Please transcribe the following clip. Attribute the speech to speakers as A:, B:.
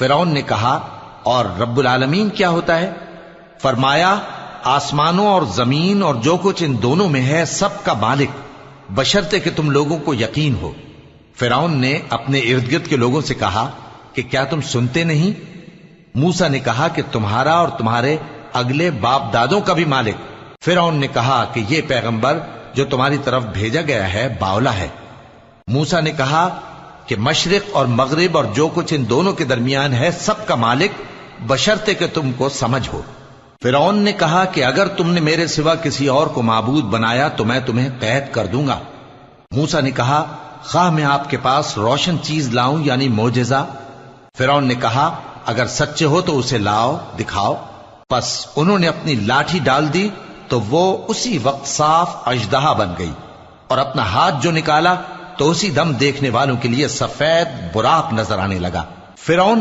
A: فرعون نے کہا اور رب العالمین کیا ہوتا ہے؟ فرمایا آسمانوں اور زمین اور جو کچھ ان دونوں میں ہے سب کا مالک، بشرطے کہ تم لوگوں کو یقین ہو۔ فرعون نے اپنے ارد گرد کے لوگوں سے کہا کہ کیا تم سنتے نہیں؟ موسیٰ نے کہا کہ تمہارا اور تمہارے اگلے باپ دادوں کا بھی مالک۔ فرعون نے کہا کہ یہ پیغمبر جو تمہاری طرف بھیجا گیا ہے باولا ہے۔ موسیٰ نے کہا کہ مشرق اور مغرب اور جو کچھ ان دونوں کے درمیان ہے سب کا مالک، بشرطے کہ تم کو سمجھ ہو۔ فرعون نے کہا کہ اگر تم نے میرے سوا کسی اور کو معبود بنایا تو میں تمہیں قید کر دوں گا۔ موسیٰ نے کہا خواہ میں آپ کے پاس روشن چیز لاؤں یعنی معجزہ؟ فرعون نے کہا اگر سچے ہو تو اسے لاؤ، دکھاؤ۔ پس انہوں نے اپنی لاٹھی ڈال دی تو وہ اسی وقت صاف اژدہا بن گئی، اور اپنا ہاتھ جو نکالا تو اسی دم دیکھنے والوں کے لیے سفید براق نظر آنے لگا۔ فرعون